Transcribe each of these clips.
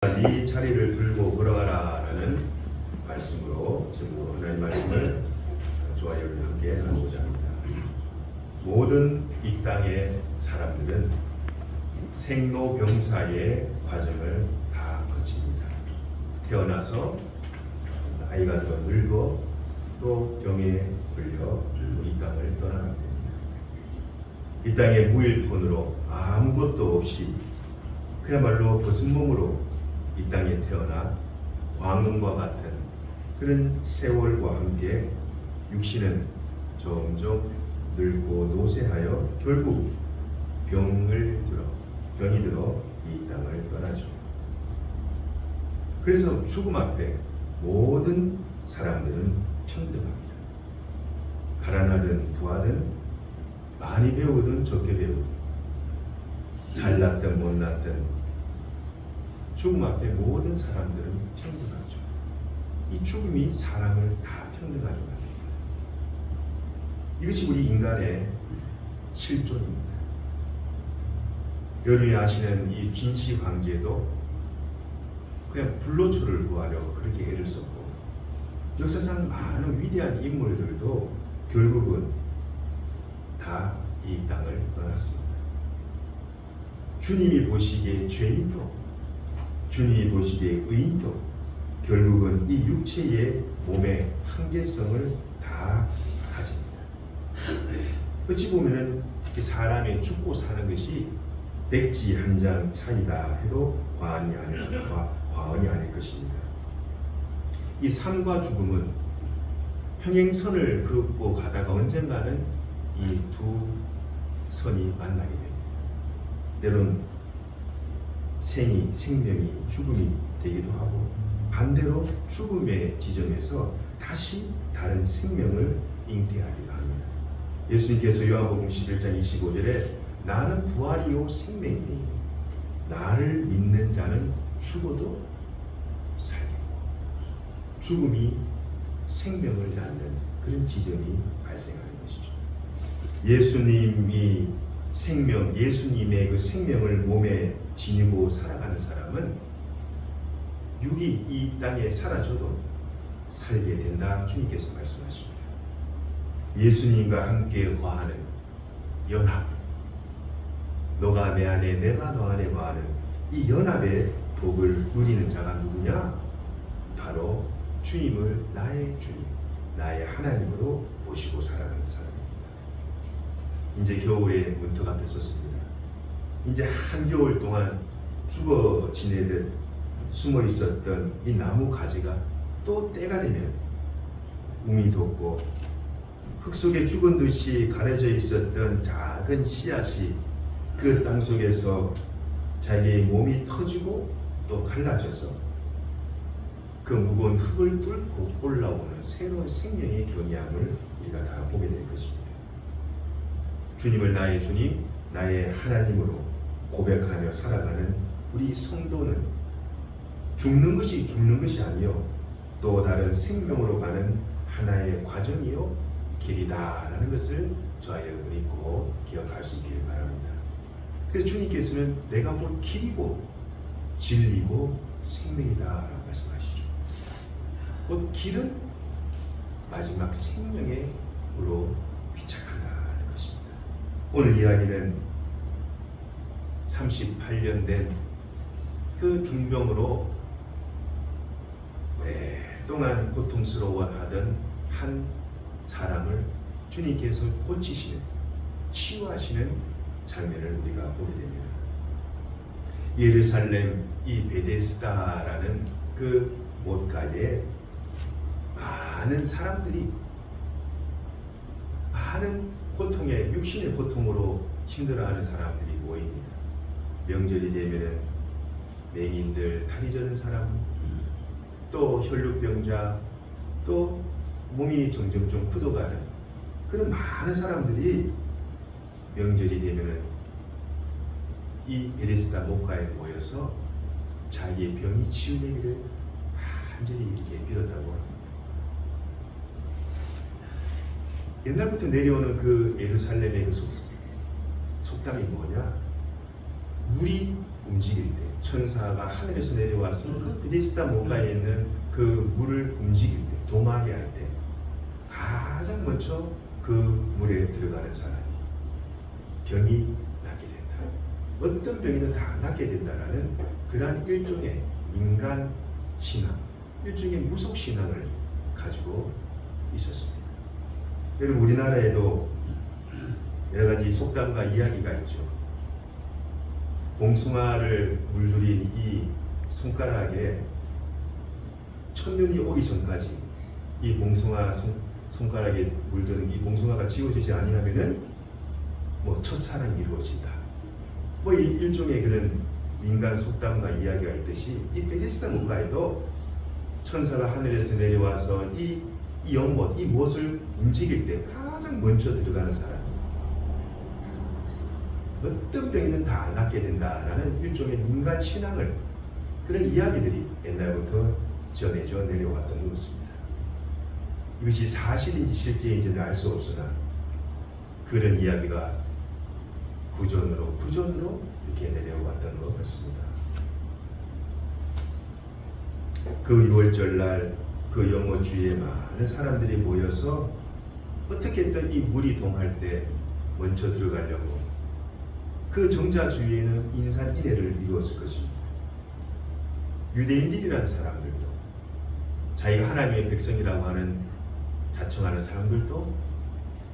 네 자리를 들고 걸어가라라는 말씀으로 지금 하나님 말씀을 저와 여러분 함께 나누고자 합니다. 모든 이 땅의 사람들은 생로병사의 과정을 다 거칩니다. 태어나서 나이가 더 늙어 또 병에 걸려 이 땅을 떠나게 됩니다. 이 땅의 무일푼으로 아무것도 없이 그야말로 벗은 몸으로 이 땅에 태어나 광음과 같은 그런 세월과 함께 육신은 점점 늙고 노쇠하여 결국 병이 들어 이 땅을 떠나죠. 그래서 죽음 앞에 모든 사람들은 평등합니다. 가난하든 부하든 많이 배우든 적게 배우든 잘났든 못났든 죽음 앞에 모든 사람들은 평등하죠. 이 죽음이 사람을 다 평등하게 만듭니다. 이것이 우리 인간의 실존입니다. 여러분이 아시는 이 진시 황제도 그냥 불로초를 구하려 그렇게 애를 썼고, 역사상 많은 위대한 인물들도 결국은 다 이 땅을 떠났습니다. 주님이 보시기에 죄인도, 주님이 보시기에 의인도 결국은 이 육체의 몸의 한계성을 다 가집니다. 어찌 보면은 사람이 죽고 사는 것이 백지 한 장 차이다 해도 과언이 아닐 것입니다. 이 삶과 죽음은 평행선을 긋고 가다가 언젠가는 이 두 선이 만나게 됩니다. 때론 생명이 죽음이 되기도 하고, 반대로 죽음의 지점에서 다시 다른 생명을 잉태하기도 합니다. 예수님께서 요한복음 11장 25절에 나는 부활이요 생명이니 나를 믿는 자는 죽어도 살겠고, 죽음이 생명을 낳는 그런 지점이 발생하는 것이죠. 예수님이 예수님의 그 생명을 몸에 지니고 살아가는 사람은 육이 이 땅에 사라져도 살게 된다, 주님께서 말씀하십니다. 예수님과 함께 거하는 연합, 너가 내 안에 내가 너 안에 거하는 이 연합의 복을 누리는 자가 누구냐? 바로 주님을 나의 주님, 나의 하나님으로 모시고 살아가는 사람입니다. 이제 겨울에 문턱 앞에 섰습니다. 이제 한겨울 동안 죽어 지내듯 숨어 있었던 이 나무 가지가 또 때가 되면 움이 돋고, 흙 속에 죽은 듯이 가려져 있었던 작은 씨앗이 그 땅 속에서 자기의 몸이 터지고 또 갈라져서 그 무거운 흙을 뚫고 올라오는 새로운 생명의 경향을 우리가 다 보게 될 것입니다. 주님을 나의 주님, 나의 하나님으로 고백하며 살아가는 우리 성도는 죽는 것이 아니요 또 다른 생명으로 가는 하나의 과정이요 길이다라는 것을 저와 여러분이 꼭 기억할 수 있기를 바랍니다. 그래서 주님께서는 내가 곧 길이고 진리고 생명이다라고 말씀하시죠. 곧 길은 마지막 생명으로 위착한다는 것입니다. 오늘 이야기는 38년 된 그 중병으로 오랫동안 고통스러워하던 한 사람을 주님께서 고치시는, 치유하시는 장면을 우리가 보게 됩니다. 예루살렘 이 베데스다라는 그 못가에 많은 사람들이 많은 고통에, 육신의 고통으로 힘들어하는 사람들이 모입니다. 명절이 되면은 맹인들, 다리 저는 사람, 또 혈루병자, 또 몸이 점점 좀 굳어가는 그런 많은 사람들이 명절이 되면은 이 베데스다 목가에 모여서 자기의 병이 치유되기를 간절히 이렇게 빌었다고 합니다. 옛날부터 내려오는 그 예루살렘의 그 속담이 뭐냐? 물이 움직일 때, 천사가 하늘에서 내려와서 그 베데스다 못가에 있는 그 물을 움직일 때, 동하게 할 때 가장 먼저 그 물에 들어가는 사람이 병이 낫게 된다. 어떤 병이든 다 낫게 된다라는 그러한 일종의 민간 신앙, 일종의 무속 신앙을 가지고 있었습니다. 여러분, 우리나라에도 여러 가지 속담과 이야기가 있죠. 봉숭아를 물들인 이 손가락에 첫눈이 오기 전까지 이 봉숭아 손가락에 물드는 이 봉숭아가 지워지지 아니하면은 뭐 첫사랑이 이루어진다. 뭐 일종의 그런 민간 속담과 이야기가 있듯이 이 베데스다 문가에도 천사가 하늘에서 내려와서 이 연못, 이 못을 움직일 때 가장 먼저 들어가는 사람, 어떤 병이든 다 낫게 된다라는 일종의 민간 신앙을, 그런 이야기들이 옛날부터 전해져 내려왔던 것입니다. 이것이 사실인지 실제인지는 알 수 없으나 그런 이야기가 구전으로 이렇게 내려왔던 것 같습니다. 그 6월절 날 그 연못 주위에 많은 사람들이 모여서 어떻게든 이 물이 동할 때 먼저 들어가려고 그 정자 주위에는 인산인해를 이루었을 것입니다. 유대인들이라는 사람들도, 자기가 하나님의 백성이라고 하는 자청하는 사람들도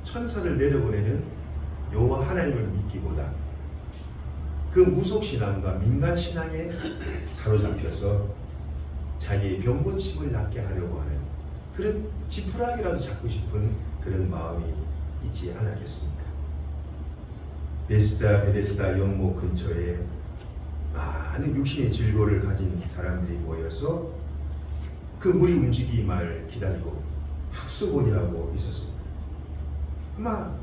천사를 내려보내는 여호와 하나님을 믿기보다 그 무속신앙과 민간신앙에 사로잡혀서 자기의 병고침을 낫게 하려고 하는 그런 지푸라기라도 잡고 싶은 그런 마음이 있지 않았겠습니까? 베데스다 연못 근처에 많은 육신의 질고를 가진 사람들이 모여서 그 물이 움직임을 기다리고 학수고리 하고 있었습니다. 아마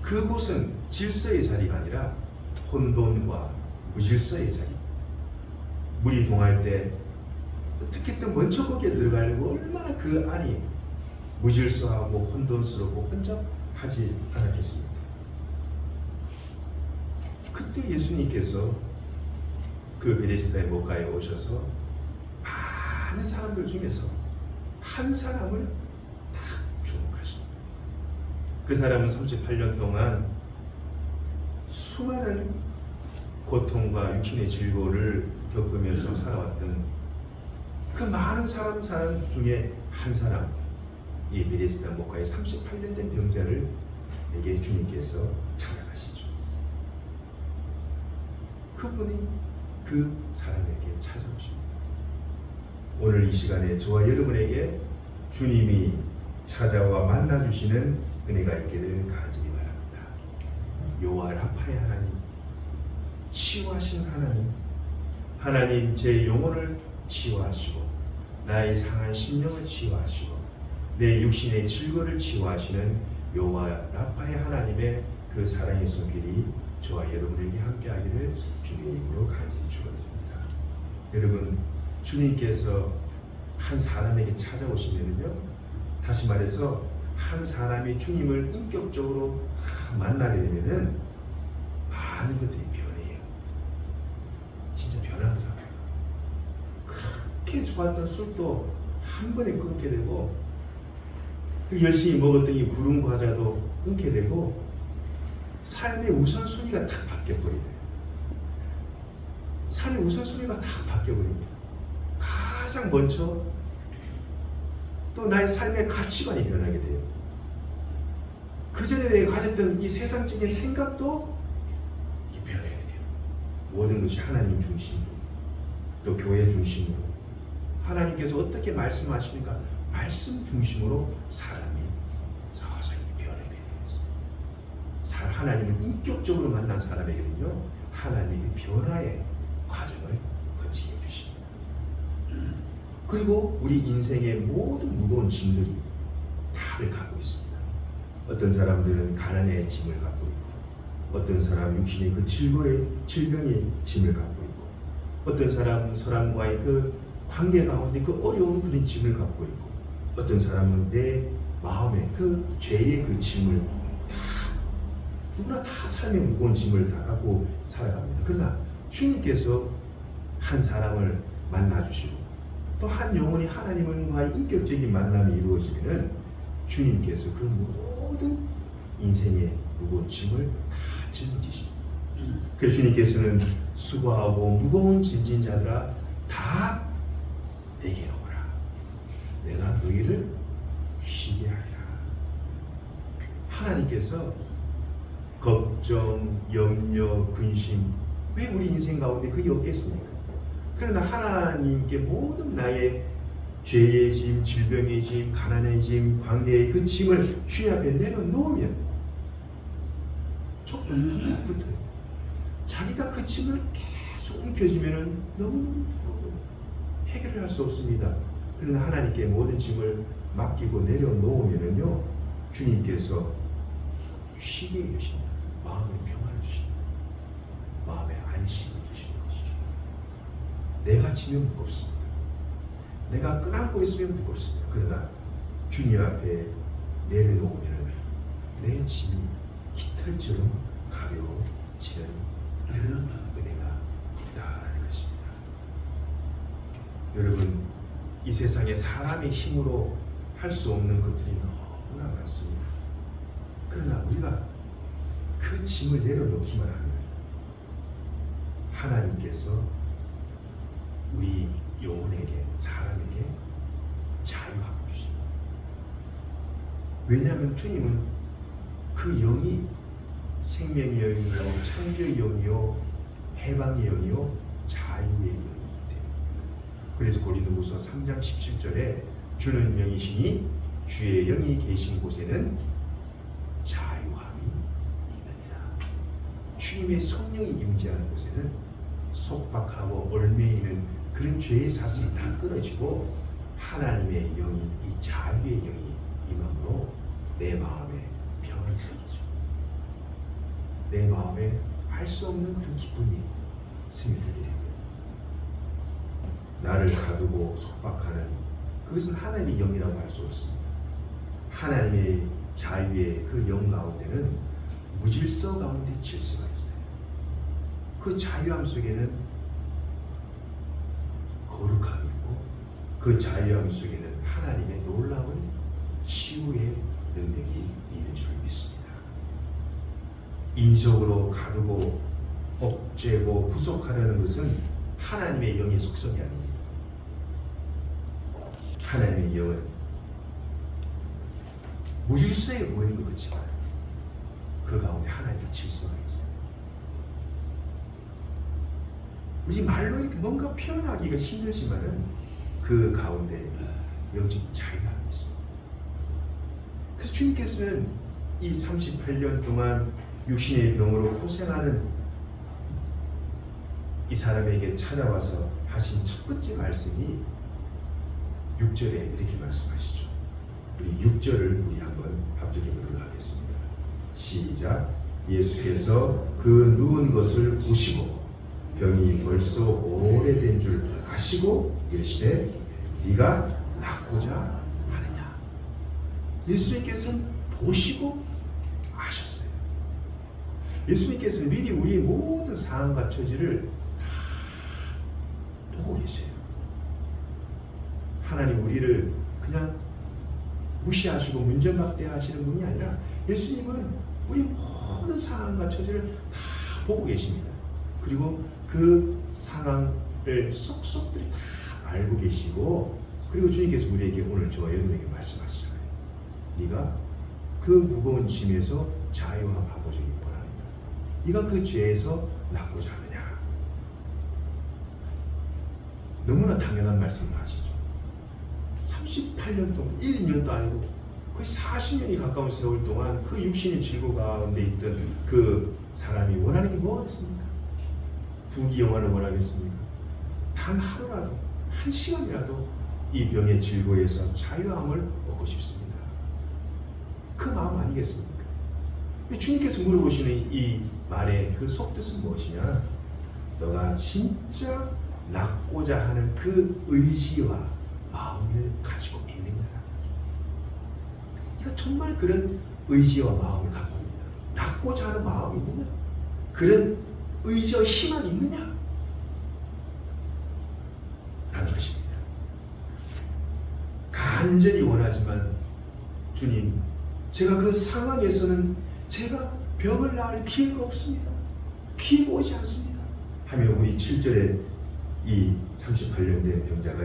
그곳은 질서의 자리가 아니라 혼돈과 무질서의 자리. 물이 동할 때 어떻게든 먼저 거기에 들어가려고 얼마나 그 안이 무질서하고 혼돈스럽고 혼잡하지 않았겠습니까? 그때 예수님께서 그 베데스다의 못가에 오셔서 많은 사람들 중에서 한 사람을 딱 주목하십니다. 그 사람은 38년 동안 수많은 고통과 육신의 질고를 겪으면서 살아왔던 그 많은 사람 중에 한 사람, 이 베데스다 못가에 38년 된 병자를 에게 주님께서 찾아가시죠. 그분이 그 사람에게 찾아오십니다. 오늘 이 시간에 저와 여러분에게 주님이 찾아와 만나주시는 은혜가 있기를 간절히 바랍니다. 여호와 라파의 하나님, 치유하신 하나님, 하나님 제 영혼을 치유하시고 나의 상한 심령을 치유하시고 내 육신의 질거를 치유하시는 여호와 라파의 하나님의 그 사랑의 손길이 저와 여러분에게 함께하기를 주님의 이름으로 간절히 축원드립니다. 여러분, 주님께서 한 사람에게 찾아오시면요, 다시 말해서 한 사람이 주님을 인격적으로 만나게 되면은 많은 것들이 변해요. 진짜 변하더라고요. 그렇게 좋았던 술도 한 번에 끊게 되고, 열심히 먹었던 이 구름 과자도 끊게 되고, 삶의 우선순위가 딱 바뀌어버립니다. 삶의 우선순위가 딱 바뀌어버립니다. 가장 먼저 또 나의 삶의 가치관이 변하게 돼요. 그 전에 내가 가졌던 이 세상적인 생각도 변하게 돼요. 모든 것이 하나님 중심으로, 또 교회 중심으로, 하나님께서 어떻게 말씀하시는가 말씀 중심으로 사람이 서서히 변하게 되었어요. 하나님을 인격적으로 만난 사람에게는요, 하나님의 변화의 과정을 거치게 해주십니다. 그리고 우리 인생의 모든 무거운 짐들이 다들 갖고 있습니다. 어떤 사람들은 가난의 짐을 갖고 있고, 어떤 사람은 육신의 그 질병의 짐을 갖고 있고, 어떤 사람은 사람과의 그 관계 가운데 그 어려운 그런 짐을 갖고 있고, 어떤 사람은 내 마음의 그 죄의 그 짐을 누구나 다 삶의 무거운 짐을 다 갖고 살아갑니다. 그러나 주님께서 한 사람을 만나주시고 또 한 영혼이 하나님과의 인격적인 만남이 이루어지면은 주님께서 그 모든 인생의 무거운 짐을 다 짊어지십니다. 그래서 주님께서는 수고하고 무거운 짐진 자들아 다 내게 오라. 내가 너희를 쉬게 하리라. 하나님께서 걱정, 염려, 근심 왜 우리 인생 가운데 그게 없겠습니까? 그러나 하나님께 모든 나의 죄의 짐, 질병의 짐, 가난의 짐, 관계의 그 짐을 주님 앞에 내려놓으면 조금 붙어요. 자기가 그 짐을 계속 옮겨지면 너무너무 해결을 할 수 없습니다. 그러나 하나님께 모든 짐을 맡기고 내려놓으면요 주님께서 쉬게 해주신다. 마음의 평안을 주신다. 마음의 안식을 주시는 것이죠. 내가 지면 무겁습니다. 내가 끌안고 있으면 무겁습니다. 그러나 주님 앞에 내려놓으면 내 짐이 깃털처럼 가벼워지는 그런 은혜가 있다는 것입니다. 여러분, 이 세상에 사람의 힘으로 할 수 없는 것들이 너무나 많습니다. 그러나 우리가 그 짐을 내려놓기만 하면 하나님께서 우리 영혼에게, 사람에게 자유하고 주십니다. 왜냐하면 주님은 그 영이 생명의 영이요, 창조의 영이요, 해방의 영이요, 자유의 영이기 때문에. 그래서 고린도후서 3장 17절에 주는 영이시니 주의 영이 계신 곳에는 자유함이 있느니라. 주님의 성령이 임재하는 곳에는 속박하고 얽매이는 그런 죄의 사슬이 다 끊어지고 하나님의 영이, 이 자유의 영이 임함으로 내 마음에 평안이 생기죠. 내 마음에 할 수 없는 그 기쁨이 스며들게 됩니다. 나를 가두고 속박하는 그것은 하나님의 영이라고 할 수 없습니다. 하나님의 자유의 그 영 가운데는 무질서 가운데 질서가 있어요. 그 자유함 속에는 거룩함이 있고 그 자유함 속에는 하나님의 놀라운 치유의 능력이 있는 줄 믿습니다. 인위적으로 가두고 억제고 구속하려는 것은 하나님의 영의 속성이 아닙니다. 하나님의 영은 무질서에 보이는 것 같지만 그 가운데 하나님의 질서가 있어요. 우리 말로 뭔가 표현하기가 힘들지만은 그 가운데 영적인 자유함이 있습니다. 그래서 주님께서는 이 38년 동안 육신의 병으로 고생하는 이 사람에게 찾아와서 하신 첫 번째 말씀이 6절에 이렇게 말씀하시죠. 우리 6절을 우리 한번 합독해 보도록 하겠습니다. 시작. 예수께서 그 누운 것을 보시고 병이 벌써 오래된 줄 아시고 이르시되 네가 낫고자 하느냐. 예수님께서는 보시고 아셨어요. 예수님께서는 미리 우리의 모든 상황과 처지를 다 보고 계세요. 하나님 우리를 그냥 무시하시고 문전박대하시는 분이 아니라 예수님은 우리 모든 상황과 처지를 다 보고 계십니다. 그리고 그 상황을 쏙쏙들이 다 알고 계시고 그리고 주님께서 우리에게 오늘 저와 여러분에게 말씀하시잖아요. 네가 그 무거운 짐에서 자유함 아버지를 원하느냐. 네가 그 죄에서 낫고자 하느냐. 너무나 당연한 말씀을 하시죠. 38년 동안 1, 2년도 아니고 거의 40년이 가까운 세월 동안 그 육신의 질고 가운데 있던 그 사람이 원하는 게 뭐가 있습니까? 부귀영화를 원하겠습니까? 단 하루라도 한 시간이라도 이 병의 질고에서 자유함을 얻고 싶습니다. 그 마음 아니겠습니까? 주님께서 물어보시는 이 말의 그 속뜻은 무엇이냐? 너가 진짜 낫고자 하는 그 의지와 마음을 가지고 있느냐? 네가 정말 그런 의지와 마음을 갖고 있느냐? 낫고자 하는 마음이 있느냐? 그런 의지와 희망이 있느냐? 원하는 것입니다. 간절히 원하지만 주님, 제가 그 상황에서는 제가 병을 나을 기회가 없습니다. 기회가 오지 않습니다. 하며 우리 7절에 이 38년 된 병자가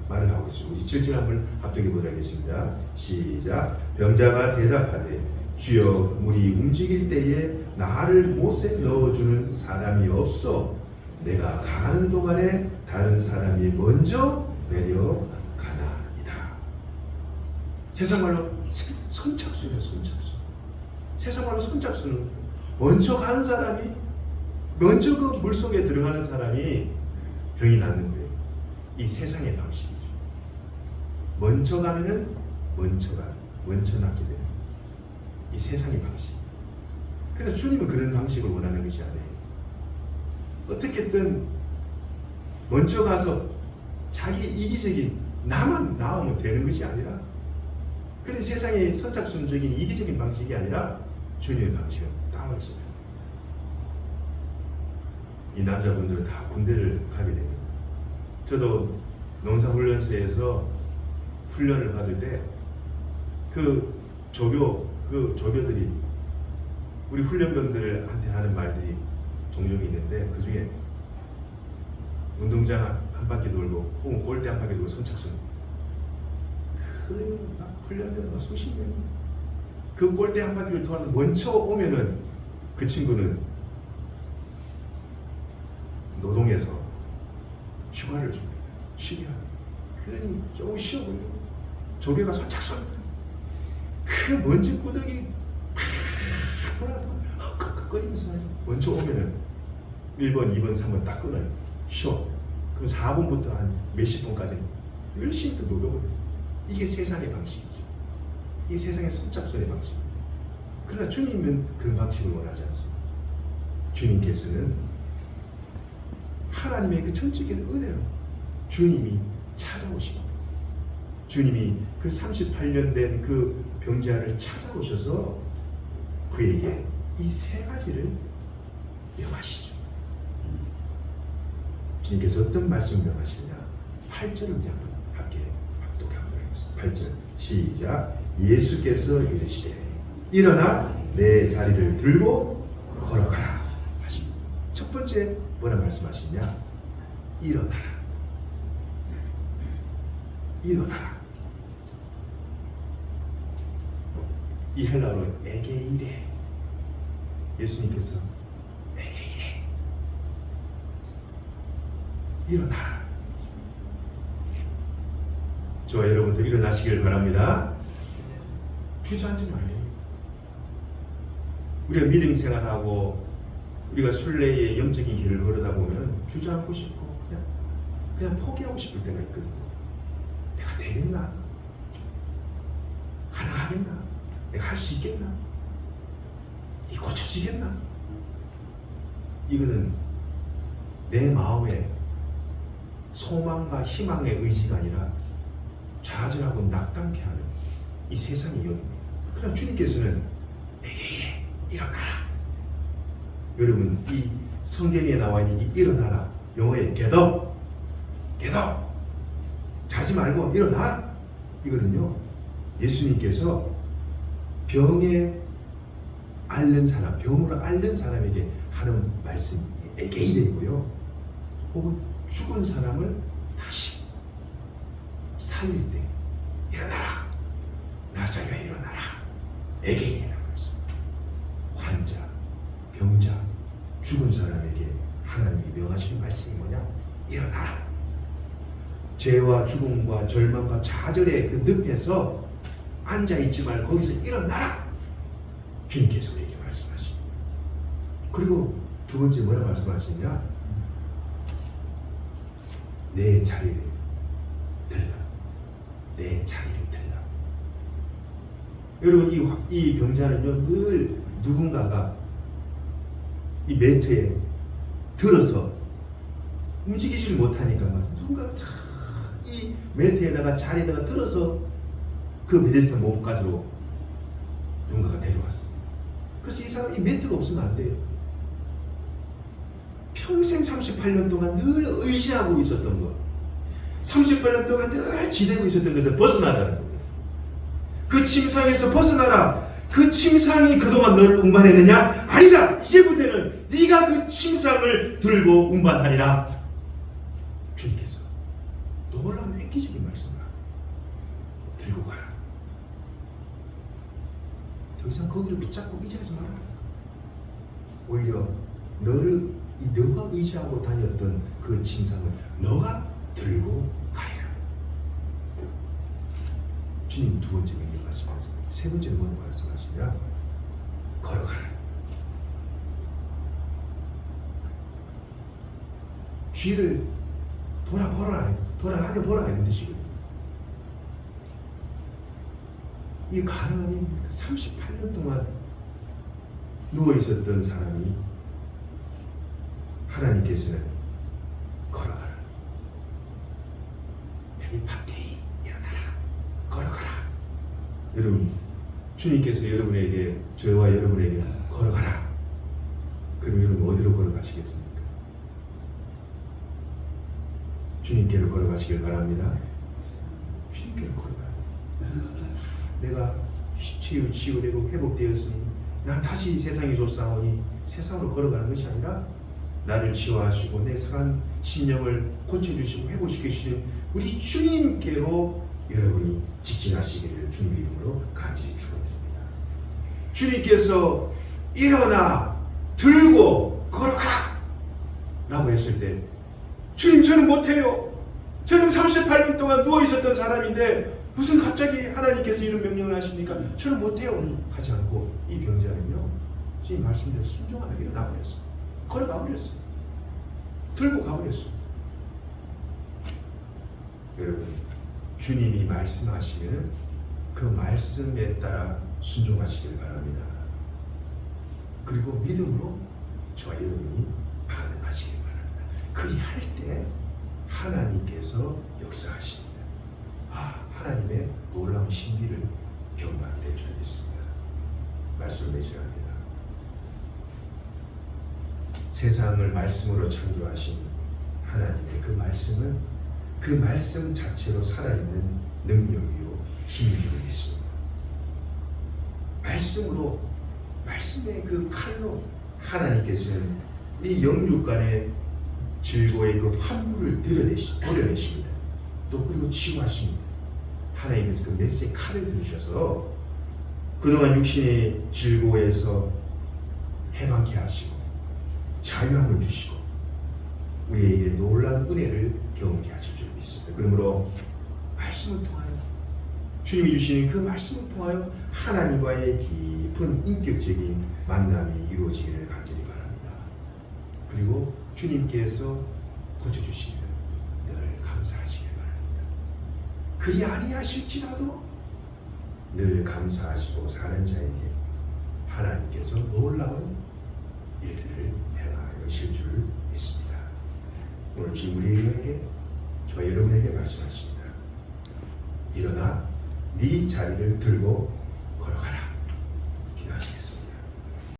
말을 하고 있습니다. 우리 7절 한번 합독해 보도록 하겠습니다. 시작. 병자가 대답하되 주여 물이 움직일 때에 나를 못에 넣어주는 사람이 없어 내가 가는 동안에 다른 사람이 먼저 내려가나이다. 세상 말로 선착순이에요. 선착순. 세상 말로 선착순은 먼저 가는 사람이, 먼저 그 물속에 들어가는 사람이 병이 낫는 거예요. 이 세상의 방식이죠. 먼저 가면은 먼저 낫게 되는 이 세상의 방식. 그런데 주님은 그런 방식을 원하는 것이 아니에요. 어떻게든 먼저 가서 자기 이기적인 나만 나오면 되는 것이 아니라, 그런 세상의 선착순적인 이기적인 방식이 아니라 주님의 방식은 따로 있습니다. 이 남자분들은 다 군대를 가게 됩니다. 저도 농사훈련소에서 훈련을 받을 때 그 조교들이 우리 훈련병들한테 하는 말들이 종종 있는데, 그 중에 운동장 한 바퀴 돌고 혹은 골대 한 바퀴 돌고 선착순, 그 훈련병 수십 명이 그 골대 한 바퀴를 돌아서 먼저 오면은 그 친구는 노동에서 휴가를 줍니다. 쉬게 합니다. 그러니 조금 쉬어보려고 조교가 선착순, 그 먼지 구덩이 팍 돌아서 헉헉거리면서 먼저 오면은 1번, 2번, 3번 딱 끊어요. 쉬어. 그럼 4번부터 한 몇십 번까지 열심히 또 노동을 해요. 이게 세상의 방식이죠. 이게 세상의 선착순의 방식. 그러나 주님은 그런 방식을 원하지 않습니다. 주님께서는 하나님의 그 전적인 은혜로 주님이 찾아오시고, 주님이 그 38년 된 그 병자를 찾아오셔서 그에게 이 세 가지를 명하시죠. 주님께서 어떤 말씀을 명하시냐? 8절을 우리 한번 함께 합독하도록 하겠습니다. 8절 시작. 예수께서 이르시되 일어나 내 자리를 들고 걸어가라 하십니다. 첫 번째 뭐라 말씀하시냐? 일어나라. 일어나라. 이 헬라어로 에게이레. 예수님께서 에게이레. 일어나라. 저와 여러분도 일어나시길 바랍니다. 주저앉지 말래요. 우리가 믿음 생활하고 우리가 순례의 영적인 길을 걸어다 보면 주저앉고 싶고 그냥 포기하고 싶을 때가 있거든요. 내가 되겠나? 가능하겠나? 내가 할 수 있겠나? 이 고쳐지겠나? 이거는 내 마음의 소망과 희망의 의지가 아니라 좌절하고 낙담케 하는 이 세상의 영입니다. 그러나 주님께서는 내게 이래, 일어나라. 여러분, 이 성경에 나와 있는 이 일어나라, 영어의 get up, 자지 말고 일어나. 이거는요, 예수님께서 병에 앓는 사람, 병으로 앓는 사람에게 하는 말씀이 에게이레고요, 혹은 죽은 사람을 다시 살릴 때 일어나라, 나사로야 일어나라, 에게이레라고 했습니다. 환자, 병자, 죽은 사람에게 하나님이 명하시는 말씀이 뭐냐? 일어나라. 죄와 죽음과 절망과 좌절의 그 늪에서 앉아있지 말고 거기서 일어나라. 주님께서 우리에게 말씀하십니다. 그리고 두 번째 뭐라 말씀하시냐? 내 자리를 들라. 내 자리를 들라. 여러분, 이 병자는요, 늘 누군가가 이 매트에 들어서 움직이지를 못하니까 누군가 다 이 매트에다가 자리에다가 들어서 그 베데스다 몸까지로 누군가가 데려왔습니다. 그래서 이 사람이 매트가 없으면 안 돼요. 평생 38년 동안 늘 의지하고 있었던 것, 38년 동안 늘 지내고 있었던 것을 벗어나라는 겁니다. 그 침상에서 벗어나라. 그 침상이 그동안 너를 운반했느냐? 아니다. 이제부터는 네가 그 침상을 들고 운반하리라. 주님께서 놀라운 획기적인 말씀을 들고 가라. 더 이상 거기를 붙잡고 의지하지 마라. 오히려 너가 의지하고 다녔던 그 침상을 너가 들고 가리라. 주님 두 번째 명령 말씀하셨습니다. 세 번째는 뭐라고 말씀하시냐? 걸어가라. 쥐를 돌아보라 이런 뜻이거든요. 이 가나안인 38년 동안 누워 있었던 사람이 하나님께서는 걸어가라. 에리파테이 일어나라. 걸어가라. 여러분, 주님께서 여러분에게, 저와 여러분에게 걸어가라. 그럼 여러분 어디로 걸어가시겠습니까? 주님께로 걸어가시길 바랍니다. 주님께로 걸어가라. 내가 치유되고 회복되었으니 난 다시 세상에 쫓아오니 세상으로 걸어가는 것이 아니라 나를 치유하시고 내 상한 심령을 고쳐주시고 회복시키시는 우리 주님께로 여러분이 직진하시기를 주님 이름으로 간절히 축원드립니다. 주님께서 일어나 들고 걸어가라 라고 했을 때 주님 저는 못해요. 저는 38년 동안 누워있었던 사람인데 무슨 갑자기 하나님께서 이런 명령을 하십니까? 저는 못해요 하지 않고 이 병자는요 주님 말씀대로 순종하며 일어나 버렸어요. 걸어가 버렸어요. 들고 가버렸어요. 여러분, 주님이 말씀하시면 그 말씀에 따라 순종하시길 바랍니다. 그리고 믿음으로 저와 여러분이 반응하시길 바랍니다. 그리할 때 하나님께서 역사하십니다. 하나님의 놀라운 신비를 경험하게 될 줄 믿습니다. 말씀을 맺어야 합니다. 세상을 말씀으로 창조하신 하나님의 그 말씀은 그 말씀 자체로 살아있는 능력이요 힘이요 믿습니다. 말씀으로, 말씀의 그 칼로 하나님께서는 이 영육간의 질고의 그 환부를 드러내십니다. 또 그리고 치유하십니다. 하나님께서 그 메시의 칼을 들으셔서 그동안 육신의 질고에서 해방케 하시고 자유함을 주시고 우리에게 놀라운 은혜를 경험케 하실 줄 믿습니다. 그러므로 말씀을 통하여 주님이 주시는 그 말씀을 통하여 하나님과의 깊은 인격적인 만남이 이루어지기를 간절히 바랍니다. 그리고 주님께서 고쳐주시면 늘 감사하시길 바랍니다. 그리 아니하실지라도 늘 감사하시고 사는 자에게 하나님께서 놀라운 일들을 행하실 줄 믿습니다. 오늘 지금 우리에게, 저 여러분에게 말씀하십니다. 일어나 네 자리를 들고 걸어가라.